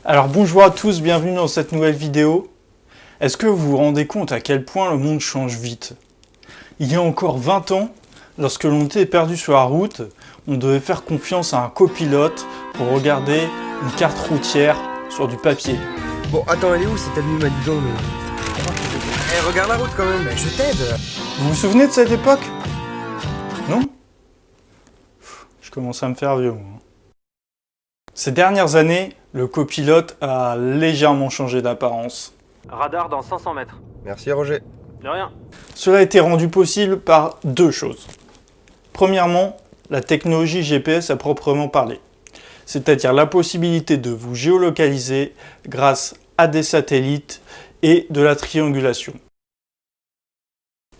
Alors bonjour à tous, bienvenue dans cette nouvelle vidéo. Est-ce que vous vous rendez compte à quel point le monde change vite? Il y a encore 20 ans, lorsque l'on était perdu sur la route, on devait faire confiance à un copilote pour regarder une carte routière sur du papier. Bon, attends, elle est où cette avenue Madidon mais... regarde la route quand même, je t'aide. Vous vous souvenez de cette époque? Non? Je commence à me faire vieux, moi. Ces dernières années, le copilote a légèrement changé d'apparence. Radar dans 500 mètres. Merci Roger. De rien. Cela a été rendu possible par deux choses. Premièrement, la technologie GPS à proprement parler, c'est-à-dire la possibilité de vous géolocaliser grâce à des satellites et de la triangulation.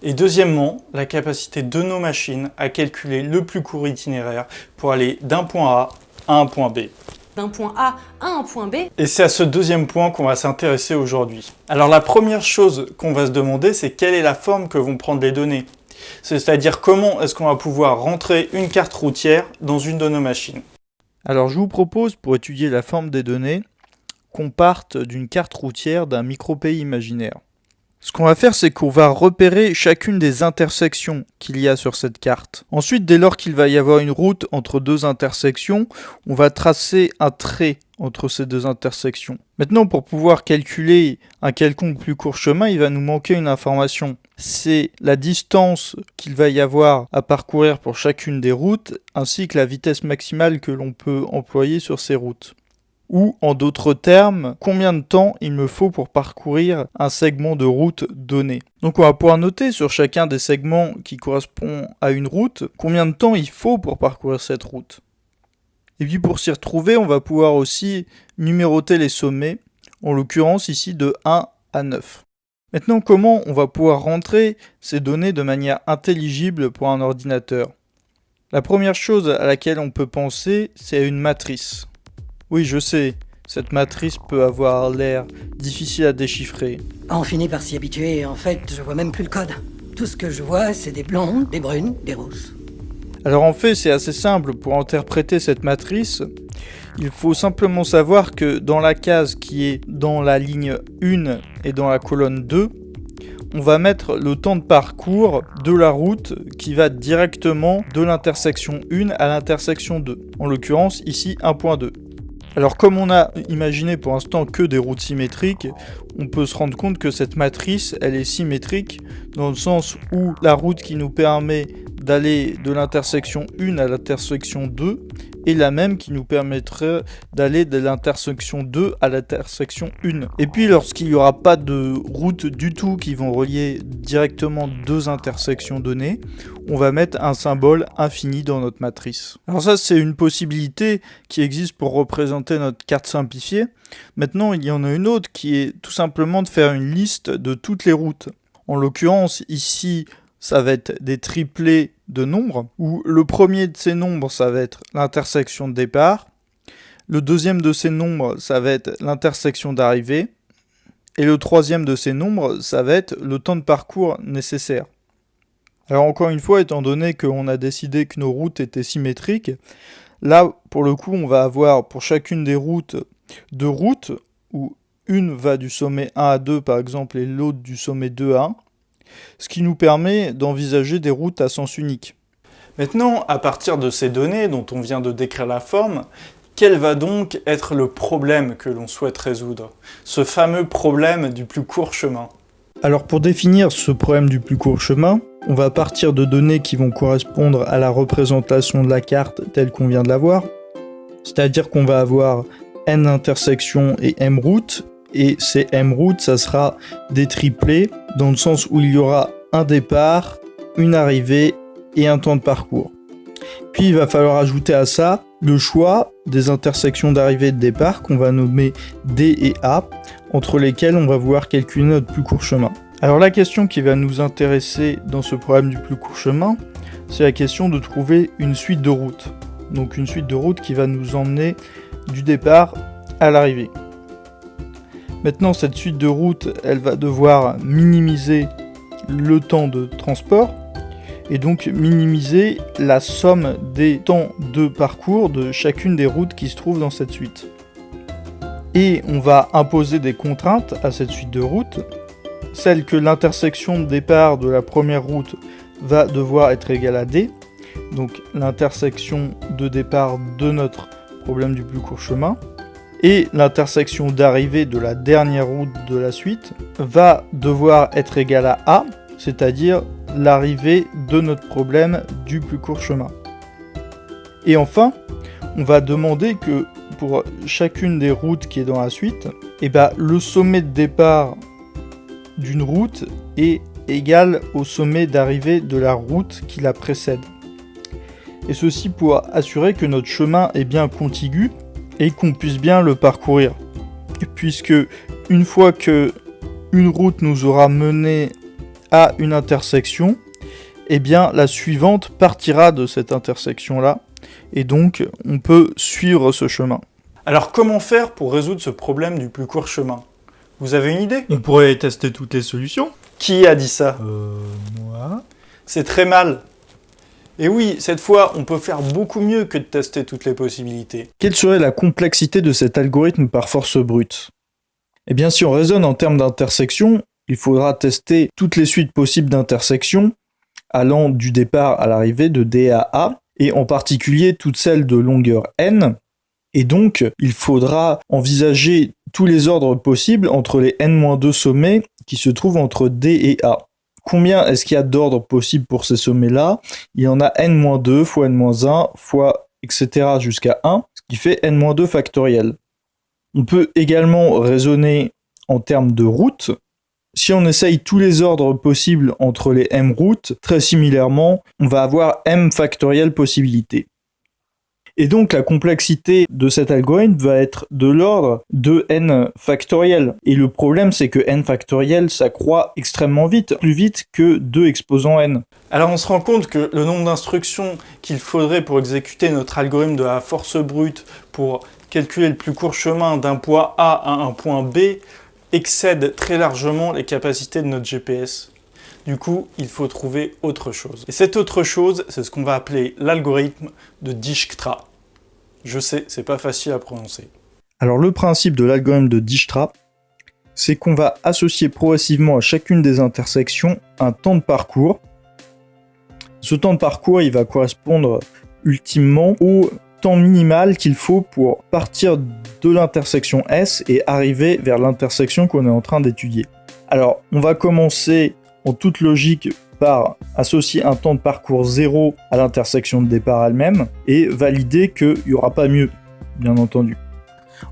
Et deuxièmement, la capacité de nos machines à calculer le plus court itinéraire pour aller d'un point A à un point B. D'un point A à un point B. Et c'est à ce deuxième point qu'on va s'intéresser aujourd'hui. Alors la première chose qu'on va se demander, c'est quelle est la forme que vont prendre les données. C'est-à-dire comment est-ce qu'on va pouvoir rentrer une carte routière dans une de nos machines. Alors je vous propose, pour étudier la forme des données, qu'on parte d'une carte routière d'un micro-pays imaginaire. Ce qu'on va faire, c'est qu'on va repérer chacune des intersections qu'il y a sur cette carte. Ensuite, dès lors qu'il va y avoir une route entre deux intersections, on va tracer un trait entre ces deux intersections. Maintenant, pour pouvoir calculer un quelconque plus court chemin, il va nous manquer une information. C'est la distance qu'il va y avoir à parcourir pour chacune des routes, ainsi que la vitesse maximale que l'on peut employer sur ces routes. Ou, en d'autres termes, combien de temps il me faut pour parcourir un segment de route donné. Donc on va pouvoir noter sur chacun des segments qui correspond à une route, combien de temps il faut pour parcourir cette route. Et puis pour s'y retrouver, on va pouvoir aussi numéroter les sommets, en l'occurrence ici de 1 à 9. Maintenant, comment on va pouvoir rentrer ces données de manière intelligible pour un ordinateur? La première chose à laquelle on peut penser, c'est une matrice. Oui, je sais, cette matrice peut avoir l'air difficile à déchiffrer. On finit par s'y habituer et en fait, je vois même plus le code. Tout ce que je vois, c'est des blondes, des brunes, des rousses. Alors en fait, c'est assez simple. Pour interpréter cette matrice, il faut simplement savoir que dans la case qui est dans la ligne 1 et dans la colonne 2, on va mettre le temps de parcours de la route qui va directement de l'intersection 1 à l'intersection 2. En l'occurrence, ici 1.2. Alors comme on a imaginé pour l'instant que des routes symétriques, on peut se rendre compte que cette matrice, elle est symétrique dans le sens où la route qui nous permet d'aller de l'intersection 1 à l'intersection 2 est la même qui nous permettrait d'aller de l'intersection 2 à l'intersection 1. Et puis lorsqu'il n'y aura pas de route du tout qui vont relier directement deux intersections données, on va mettre un symbole infini dans notre matrice. Alors ça, c'est une possibilité qui existe pour représenter notre carte simplifiée. Maintenant, il y en a une autre qui est tout simplement de faire une liste de toutes les routes. En l'occurrence, ici, ça va être des triplés de nombres, où le premier de ces nombres, ça va être l'intersection de départ, le deuxième de ces nombres, ça va être l'intersection d'arrivée, et le troisième de ces nombres, ça va être le temps de parcours nécessaire. Alors encore une fois, étant donné qu'on a décidé que nos routes étaient symétriques, là, pour le coup, on va avoir pour chacune des routes deux routes, où une va du sommet 1 à 2 par exemple, et l'autre du sommet 2 à 1, ce qui nous permet d'envisager des routes à sens unique. Maintenant, à partir de ces données dont on vient de décrire la forme, quel va donc être le problème que l'on souhaite résoudre? Ce fameux problème du plus court chemin. Alors pour définir ce problème du plus court chemin, on va partir de données qui vont correspondre à la représentation de la carte telle qu'on vient de la voir. C'est-à-dire qu'on va avoir n intersections et m routes, et ces m routes, ça sera des triplés, dans le sens où il y aura un départ, une arrivée et un temps de parcours. Puis il va falloir ajouter à ça le choix des intersections d'arrivée et de départ qu'on va nommer D et A, entre lesquelles on va vouloir calculer notre plus court chemin. Alors la question qui va nous intéresser dans ce problème du plus court chemin, c'est la question de trouver une suite de routes. Donc une suite de routes qui va nous emmener du départ à l'arrivée. Maintenant, cette suite de routes, elle va devoir minimiser le temps de transport et donc minimiser la somme des temps de parcours de chacune des routes qui se trouvent dans cette suite. Et on va imposer des contraintes à cette suite de routes, celle que l'intersection de départ de la première route va devoir être égale à D, donc l'intersection de départ de notre problème du plus court chemin, et l'intersection d'arrivée de la dernière route de la suite va devoir être égale à A, c'est-à-dire l'arrivée de notre problème du plus court chemin. Et enfin, on va demander que pour chacune des routes qui est dans la suite, le sommet de départ d'une route est égal au sommet d'arrivée de la route qui la précède. Et ceci pour assurer que notre chemin est bien contigu et qu'on puisse bien le parcourir. Puisque une fois que une route nous aura mené à une intersection, la suivante partira de cette intersection-là, et donc on peut suivre ce chemin. Alors comment faire pour résoudre ce problème du plus court chemin ? Vous avez une idée ? On pourrait tester toutes les solutions. Qui a dit ça ? Moi. C'est très mal. Et oui, cette fois, on peut faire beaucoup mieux que de tester toutes les possibilités. Quelle serait la complexité de cet algorithme par force brute ? Eh bien, si on raisonne en termes d'intersection, il faudra tester toutes les suites possibles d'intersections allant du départ à l'arrivée de D à A, et en particulier toutes celles de longueur n. Et donc, il faudra envisager tous les ordres possibles entre les n-2 sommets qui se trouvent entre D et A. Combien est-ce qu'il y a d'ordres possibles pour ces sommets-là ? Il y en a n-2 fois n-1 fois etc. jusqu'à 1, ce qui fait n-2 factoriel. On peut également raisonner en termes de routes. Si on essaye tous les ordres possibles entre les m routes, très similairement, on va avoir m factoriel possibilités. Et donc la complexité de cet algorithme va être de l'ordre de n factoriel. Et le problème, c'est que n factoriel, ça croît extrêmement vite, plus vite que 2 exposant n. Alors on se rend compte que le nombre d'instructions qu'il faudrait pour exécuter notre algorithme de la force brute pour calculer le plus court chemin d'un point A à un point B excède très largement les capacités de notre GPS. Du coup, il faut trouver autre chose. Et cette autre chose, c'est ce qu'on va appeler l'algorithme de Dijkstra. Je sais, c'est pas facile à prononcer. Alors le principe de l'algorithme de Dijkstra, c'est qu'on va associer progressivement à chacune des intersections un temps de parcours. Ce temps de parcours, il va correspondre ultimement au temps minimal qu'il faut pour partir de l'intersection S et arriver vers l'intersection qu'on est en train d'étudier. Alors, on va commencer en toute logique par associer un temps de parcours 0 à l'intersection de départ elle-même et valider qu'il n'y aura pas mieux, bien entendu.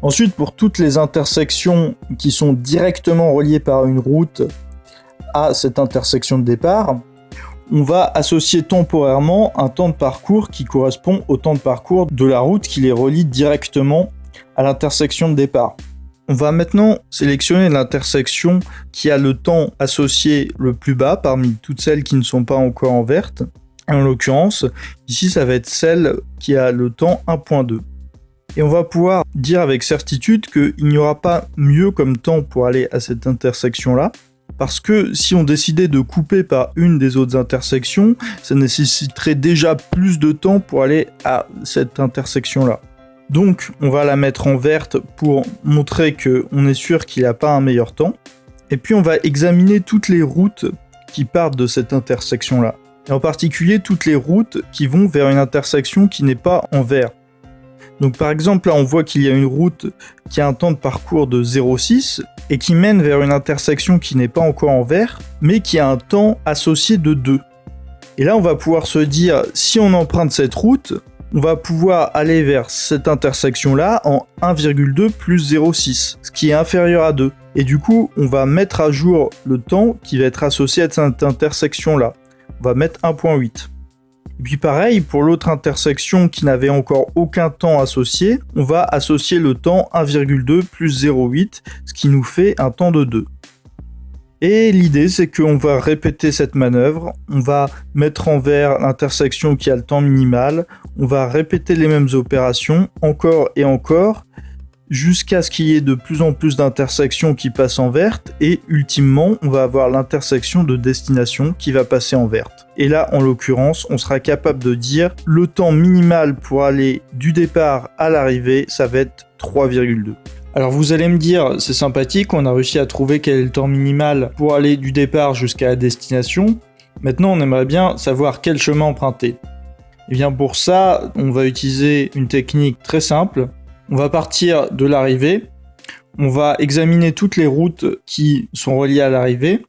Ensuite, pour toutes les intersections qui sont directement reliées par une route à cette intersection de départ, on va associer temporairement un temps de parcours qui correspond au temps de parcours de la route qui les relie directement à l'intersection de départ. On va maintenant sélectionner l'intersection qui a le temps associé le plus bas parmi toutes celles qui ne sont pas encore en verte. En l'occurrence, ici ça va être celle qui a le temps 1.2. Et on va pouvoir dire avec certitude qu'il n'y aura pas mieux comme temps pour aller à cette intersection-là, parce que si on décidait de couper par une des autres intersections, ça nécessiterait déjà plus de temps pour aller à cette intersection-là. Donc on va la mettre en verte pour montrer qu'on est sûr qu'il n'y a pas un meilleur temps. Et puis on va examiner toutes les routes qui partent de cette intersection-là. Et en particulier toutes les routes qui vont vers une intersection qui n'est pas en vert. Donc par exemple là on voit qu'il y a une route qui a un temps de parcours de 0,6 et qui mène vers une intersection qui n'est pas encore en vert, mais qui a un temps associé de 2. Et là on va pouvoir se dire, si on emprunte cette route, on va pouvoir aller vers cette intersection-là en 1,2 plus 0,6, ce qui est inférieur à 2. Et du coup, on va mettre à jour le temps qui va être associé à cette intersection-là. On va mettre 1,8. Et puis pareil, pour l'autre intersection qui n'avait encore aucun temps associé, on va associer le temps 1,2 plus 0,8, ce qui nous fait un temps de 2. Et l'idée, c'est qu'on va répéter cette manœuvre, on va mettre en vert l'intersection qui a le temps minimal, on va répéter les mêmes opérations, encore et encore, jusqu'à ce qu'il y ait de plus en plus d'intersections qui passent en verte, et ultimement, on va avoir l'intersection de destination qui va passer en verte. Et là, en l'occurrence, on sera capable de dire le temps minimal pour aller du départ à l'arrivée, ça va être 3,2. Alors vous allez me dire, c'est sympathique, on a réussi à trouver quel est le temps minimal pour aller du départ jusqu'à la destination. Maintenant, on aimerait bien savoir quel chemin emprunter. Et bien pour ça, on va utiliser une technique très simple. On va partir de l'arrivée, on va examiner toutes les routes qui sont reliées à l'arrivée,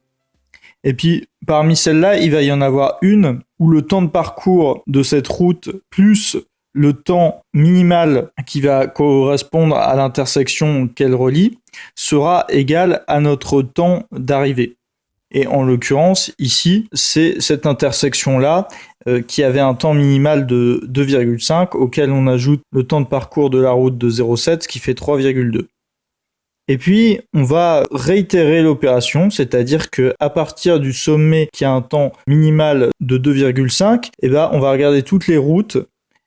et puis parmi celles-là, il va y en avoir une où le temps de parcours de cette route plus le temps minimal qui va correspondre à l'intersection qu'elle relie sera égal à notre temps d'arrivée. Et en l'occurrence, ici, c'est cette intersection-là qui avait un temps minimal de 2,5 auquel on ajoute le temps de parcours de la route de 0,7, ce qui fait 3,2. Et puis, on va réitérer l'opération, c'est-à-dire que à partir du sommet qui a un temps minimal de 2,5, on va regarder toutes les routes,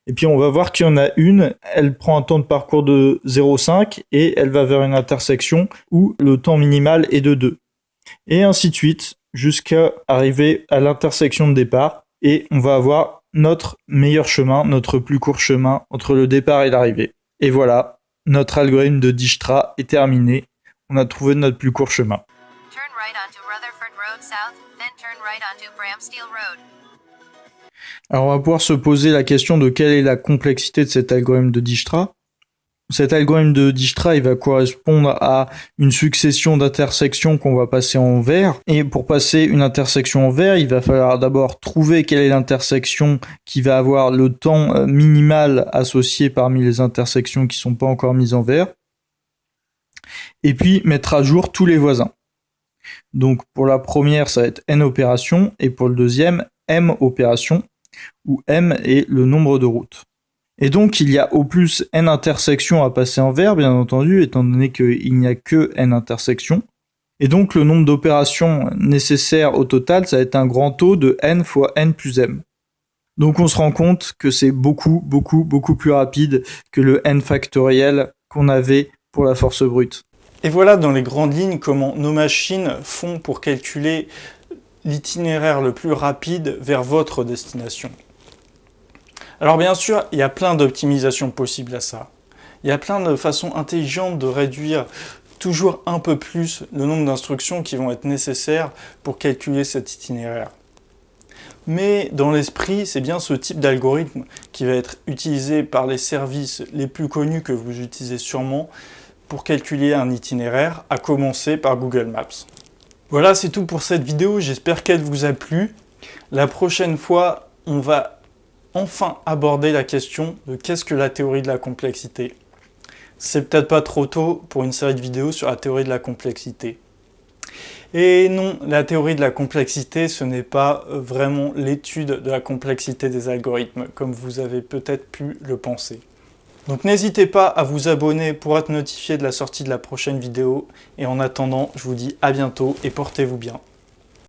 et puis on va voir qu'il y en a une, elle prend un temps de parcours de 0,5 et elle va vers une intersection où le temps minimal est de 2. Et ainsi de suite, jusqu'à arriver à l'intersection de départ, et on va avoir notre meilleur chemin, notre plus court chemin entre le départ et l'arrivée. Et voilà, notre algorithme de Dijkstra est terminé. On a trouvé notre plus court chemin. Turn right onto Rutherford Road South, then turn right onto Bramsteel Road. Alors on va pouvoir se poser la question de quelle est la complexité de cet algorithme de Dijkstra. Cet algorithme de Dijkstra, il va correspondre à une succession d'intersections qu'on va passer en vert. Et pour passer une intersection en vert, il va falloir d'abord trouver quelle est l'intersection qui va avoir le temps minimal associé parmi les intersections qui ne sont pas encore mises en vert. Et puis mettre à jour tous les voisins. Donc pour la première, ça va être n opérations, et pour le deuxième, m opérations, où m est le nombre de routes. Et donc, il y a au plus n intersections à passer en vert, bien entendu, étant donné qu'il n'y a que n intersections. Et donc, le nombre d'opérations nécessaires au total, ça va être un grand taux de n fois n plus m. Donc, on se rend compte que c'est beaucoup plus rapide que le n factoriel qu'on avait pour la force brute. Et voilà dans les grandes lignes comment nos machines font pour calculer l'itinéraire le plus rapide vers votre destination. Alors bien sûr, il y a plein d'optimisations possibles à ça. Il y a plein de façons intelligentes de réduire toujours un peu plus le nombre d'instructions qui vont être nécessaires pour calculer cet itinéraire. Mais dans l'esprit, c'est bien ce type d'algorithme qui va être utilisé par les services les plus connus que vous utilisez sûrement pour calculer un itinéraire, à commencer par Google Maps. Voilà, c'est tout pour cette vidéo, j'espère qu'elle vous a plu. La prochaine fois, on va enfin aborder la question de qu'est-ce que la théorie de la complexité. C'est peut-être pas trop tôt pour une série de vidéos sur la théorie de la complexité. Et non, la théorie de la complexité, ce n'est pas vraiment l'étude de la complexité des algorithmes, comme vous avez peut-être pu le penser. Donc n'hésitez pas à vous abonner pour être notifié de la sortie de la prochaine vidéo, et en attendant, je vous dis à bientôt et portez-vous bien.